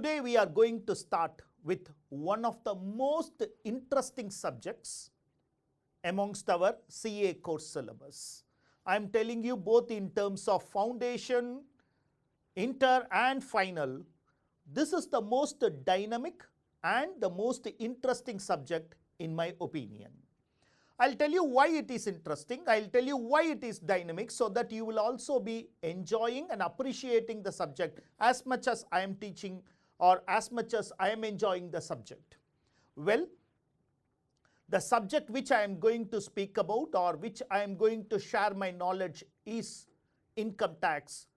Today we are going to start with one of the most interesting subjects amongst our CA course syllabus. I am telling you, both in terms of foundation, inter and final, this is the most dynamic and the most interesting subject in my opinion. I'll tell you why it is interesting, I'll tell you why it is dynamic, so that you will also be enjoying and appreciating the subject as much as I am teaching or as much as I am enjoying the subject. Well, the subject which I am going to speak about or which I am going to share my knowledge is income tax,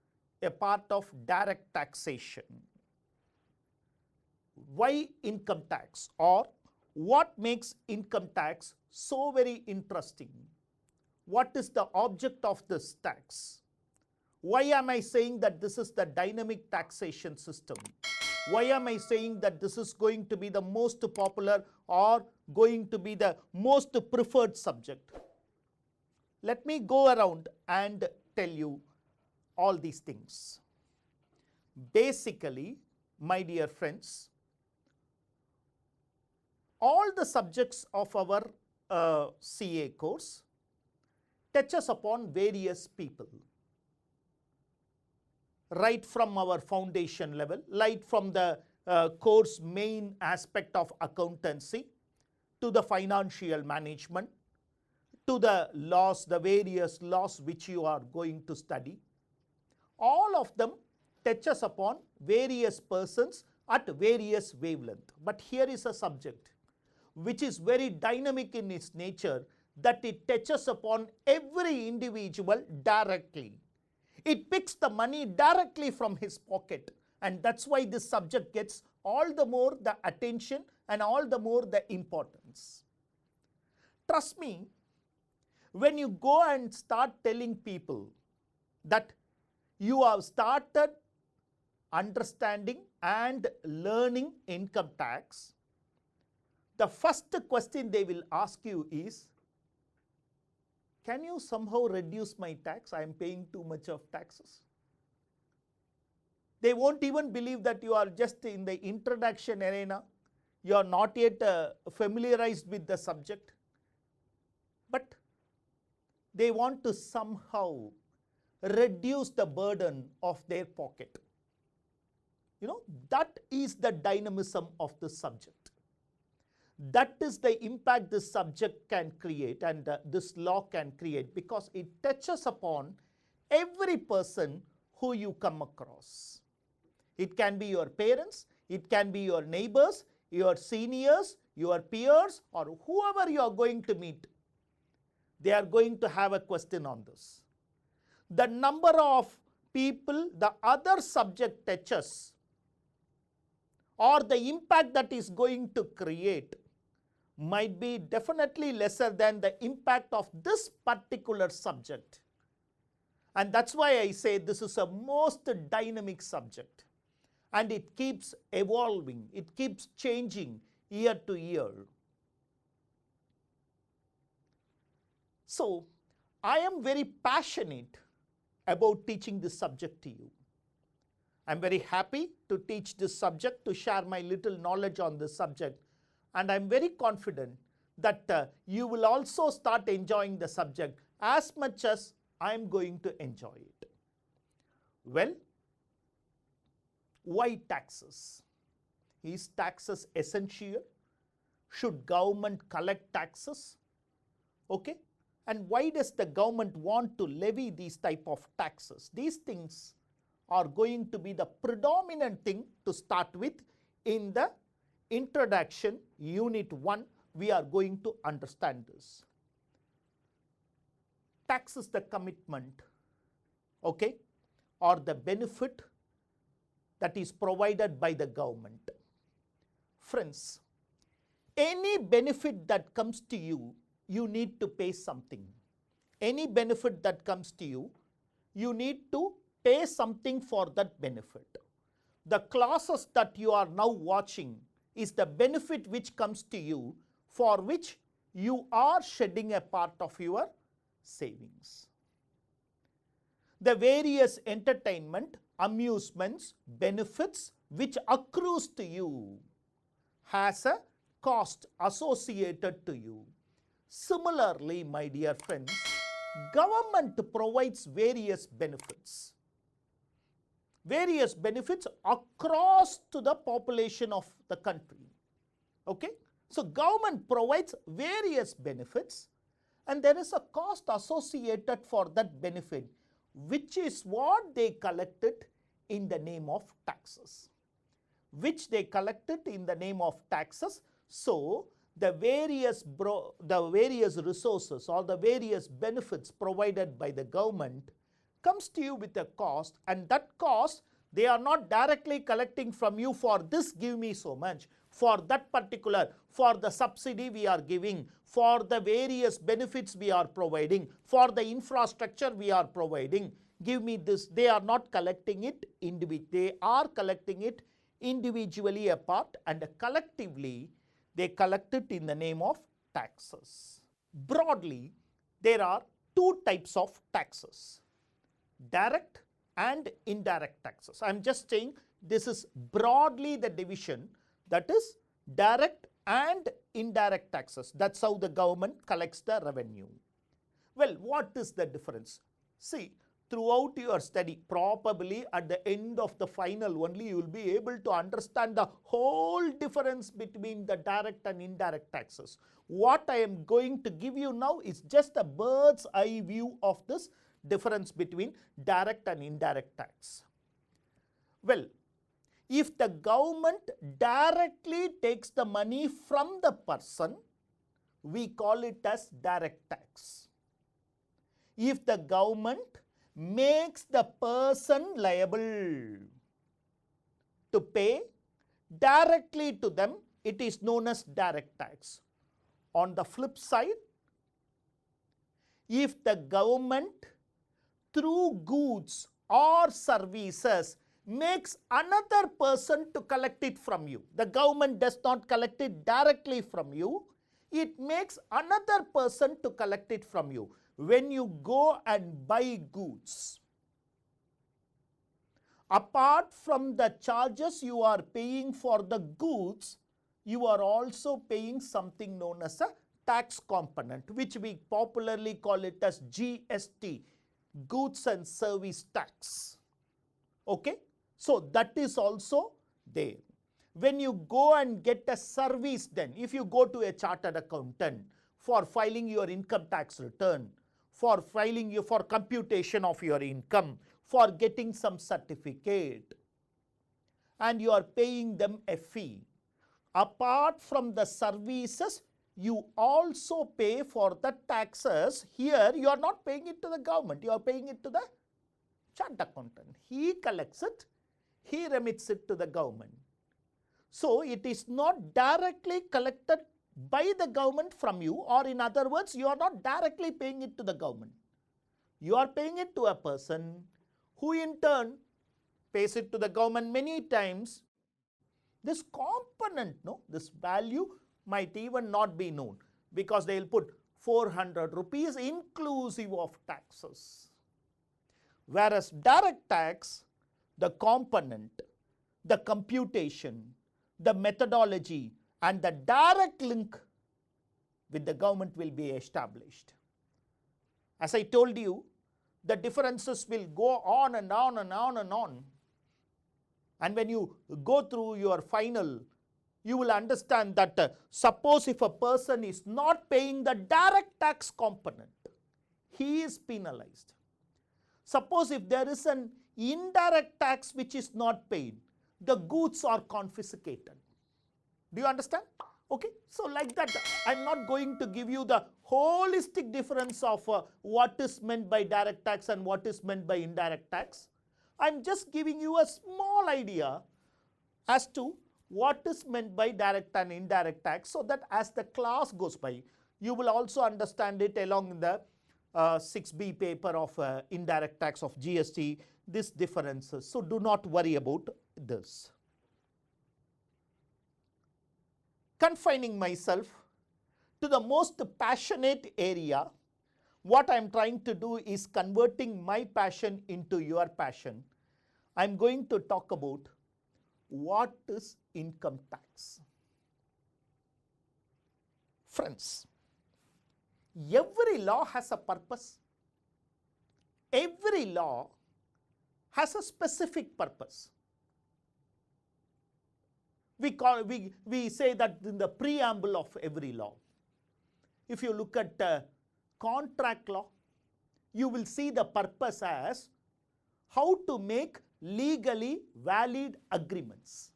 a part of direct taxation. Why income tax, or what makes income tax so very interesting? What is the object of this tax? Why am I saying that this is the dynamic taxation system? Why am I saying that this is going to be the most popular or going to be the most preferred subject? Let me go around and tell you all these things. Basically, my dear friends, all the subjects of our CA course touches upon various people, right from our foundation level, right from the course main aspect of accountancy to the financial management, to the laws, the various laws which you are going to study. All of them touches upon various persons at various wavelength. But here is a subject which is very dynamic in its nature, that it touches upon every individual directly. It picks the money directly from his pocket, and that's why this subject gets all the more the attention and all the more the importance. Trust me, when you go and start telling people that you have started understanding and learning income tax, the first question they will ask you is, can you somehow reduce my tax? I am paying too much of taxes. They won't even believe that you are just in the introduction arena. You are not yet familiarized with the subject. But they want to somehow reduce the burden of their pocket. You know, that is the dynamism of the subject. That is the impact this subject can create and this law can create, because it touches upon every person who you come across. It can be your parents, it can be your neighbors, your seniors, your peers, or whoever you are going to meet. They are going to have a question on this. The number of people the other subject touches or the impact that is going to create might be definitely lesser than the impact of this particular subject. And that's why I say this is a most dynamic subject, and it keeps evolving, it keeps changing year to year. So I am very passionate about teaching this subject to you. I'm very happy to teach this subject, to share my little knowledge on this subject. And I'm very confident that you will also start enjoying the subject as much as I'm going to enjoy it. Well, why taxes? Is taxes essential? Should government collect taxes? Okay. And why does the government want to levy these type of taxes? These things are going to be the predominant thing to start with in the introduction unit 1. We are going to understand this. Tax is the commitment, okay, or the benefit that is provided by the government. Friends, any benefit that comes to you, you need to pay something. Any benefit that comes to you, you need to pay something for that benefit. The classes that you are now watching is the benefit which comes to you, for which you are shedding a part of your savings. the various entertainment, amusements, benefits which accrues to you has a cost associated to you. Similarly, my dear friends, government provides various benefits across to the population of the country. Okay? So government provides various benefits and there is a cost associated for that benefit, which is what they collected in the name of taxes. So the various resources or the various benefits provided by the government comes to you with a cost, and that cost they are not directly collecting from you for this give me so much, for that particular, for the subsidy we are giving, for the various benefits we are providing, for the infrastructure we are providing, give me this. They are not collecting it individually. They are collecting it individually apart, and collectively they collect it in the name of taxes. Broadly, there are two types of taxes: direct and indirect taxes. I am just saying this is broadly the division, that is direct and indirect taxes. That's how the government collects the revenue. Well, what is the difference? See, throughout your study, probably at the end of the final only you will be able to understand the whole difference between the direct and indirect taxes. What I am going to give you now is just a bird's eye view of this difference between direct and indirect tax. Well, if the government directly takes the money from the person, we call it as direct tax. If the government makes the person liable to pay directly to them, it is known as direct tax. On the flip side, if the government through goods or services makes another person to collect it from you, the government does not collect it directly from you, it makes another person to collect it from you. When you go and buy goods, apart from the charges you are paying for the goods, you are also paying something known as a tax component, which we popularly call it as GST, goods and service tax. Okay? So that is also there. When you go and get a service, then if you go to a chartered accountant for filing your income tax return, for filing for computation of your income, for getting some certificate, and you are paying them a fee. Apart from the services, you also pay for the taxes. Here you are not paying it to the government, you are paying it to the chartered accountant. He collects it, he remits it to the government. So it is not directly collected by the government from you, or in other words, you are not directly paying it to the government. You are paying it to a person who in turn pays it to the government many times. This component, this value might even not be known, because they will put 400 rupees inclusive of taxes. Whereas direct tax, the component, the computation, the methodology, and the direct link with the government will be established. As I told you, the differences will go on and on and on and on. And when you go through your final, you will understand that suppose if a person is not paying the direct tax component, he is penalized. Suppose if there is an indirect tax which is not paid, the goods are confiscated. Do you understand? Okay, so like that, I am not going to give you the holistic difference of what is meant by direct tax and what is meant by indirect tax. I am just giving you a small idea as to what is meant by direct and indirect tax, so that as the class goes by, you will also understand it along the 6B paper of indirect tax of GST, these differences. So do not worry about this. Confining myself to the most passionate area, what I'm trying to do is converting my passion into your passion. I'm going to talk about what is income tax. Friends, every law has a purpose. Every law has a specific purpose. We say that in the preamble of every law. If you look at contract law, you will see the purpose as how to make legally valid agreements.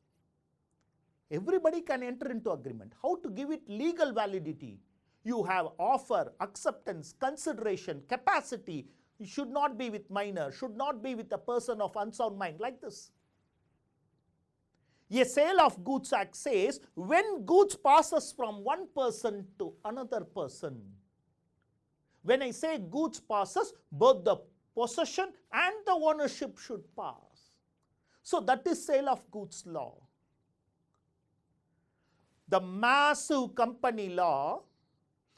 Everybody can enter into agreement. How to give it legal validity? You have offer, acceptance, consideration, capacity. It should not be with minor, should not be with a person of unsound mind, like this. A Sale of Goods Act says when goods passes from one person to another person. When I say goods passes, both the possession and the ownership should pass. So that is Sale of Goods law. The massive company law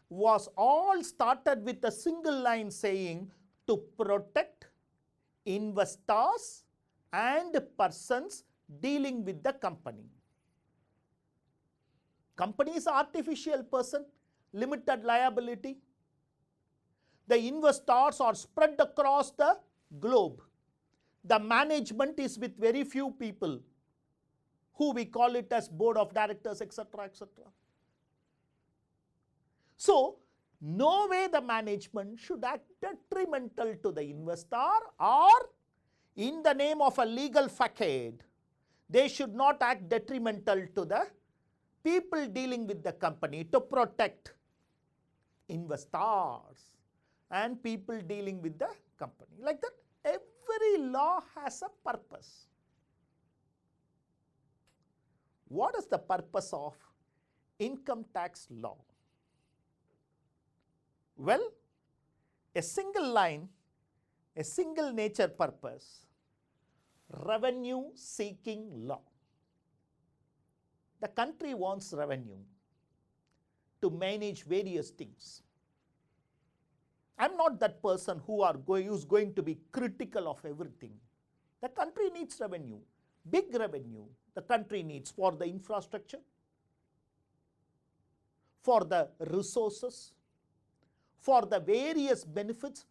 was all started with a single line saying to protect investors and persons dealing with the company. Company is artificial person, limited liability. The investors are spread across the globe. The management is with very few people, who we call it as board of directors, etc., etc. So, no way the management should act detrimental to the investor, or in the name of a legal facade, they should not act detrimental to the people dealing with the company, to protect investors and people dealing with the company. Like that, every law has a purpose. What is the purpose of income tax law? Well, a single line, a single nature purpose, revenue seeking law. The country wants revenue to manage various things. I'm not that person who's going to be critical of everything. The country needs revenue, big revenue. The country needs for the infrastructure, for the resources, for the various benefits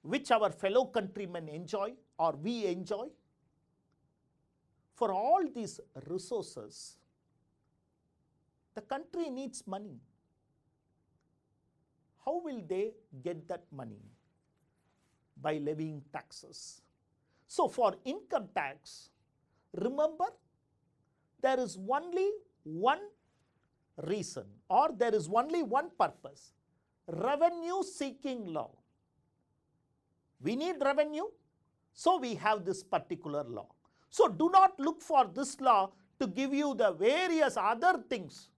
which our fellow countrymen enjoy or we enjoy. For all these resources, the country needs money. How will they get that money? By levying taxes. So for income tax, remember, there is only one reason, or there is only one purpose: revenue seeking law. We need revenue, so we have this particular law. So do not look for this law to give you the various other things.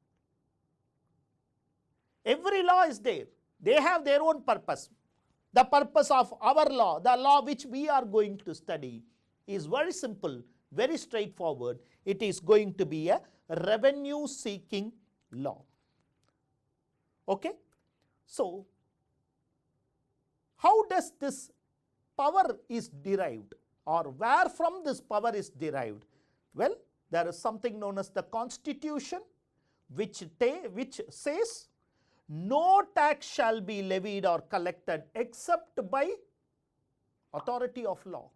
Every law is there. They have their own purpose. The purpose of our law, the law which we are going to study, is very simple, very straightforward. It is going to be a revenue seeking law. Okay? So, how does this power is derived, or where from this power is derived? Well, there is something known as the Constitution, which says no tax shall be levied or collected except by authority of law.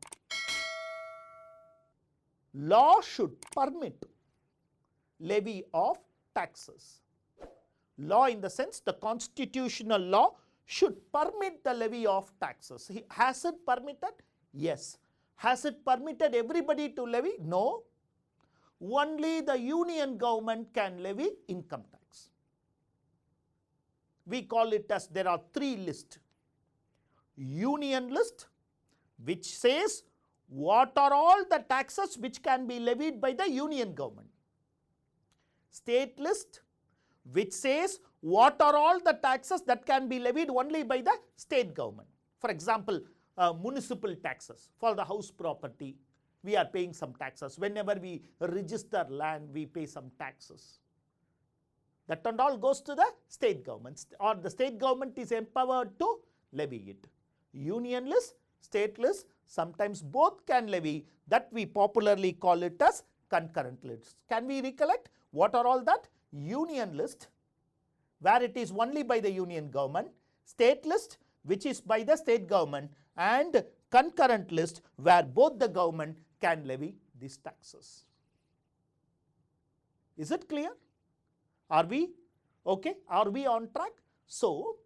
Law should permit levy of taxes. Law in the sense, the constitutional law should permit the levy of taxes. Has it permitted? Yes. Has it permitted everybody to levy? No. Only the union government can levy income tax. We call it as, there are three lists. Union list, which says what are all the taxes which can be levied by the union government. State list, which says what are all the taxes that can be levied only by the state government. For example, municipal taxes for the house property, we are paying some taxes. Whenever we register land, we pay some taxes. That and all goes to the state government, or the state government is empowered to levy it. Unionless, stateless, sometimes both can levy. That we popularly call it as concurrent list. Can we recollect what are all that? Union list, where it is only by the union government, state list, which is by the state government, and concurrent list, where both the government can levy these taxes. Is it clear? Are we okay? Are we on track? So,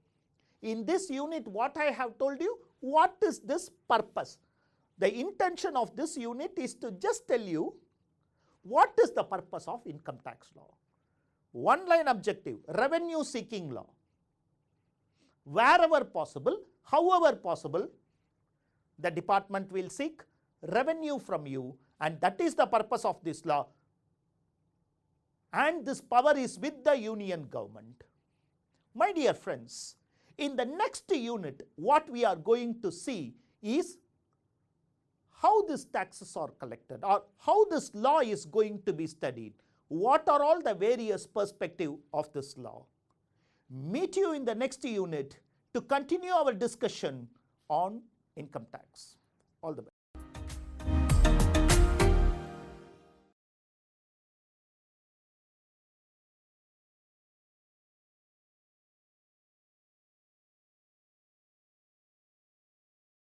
in this unit, what I have told you, what is this purpose? The intention of this unit is to just tell you what is the purpose of income tax law. One line objective, revenue seeking law. Wherever possible, however possible, the department will seek revenue from you, and that is the purpose of this law. And this power is with the union government. My dear friends, in the next unit, what we are going to see is how these taxes are collected, or how this law is going to be studied. What are all the various perspectives of this law? Meet you in the next unit to continue our discussion on income tax. All the best.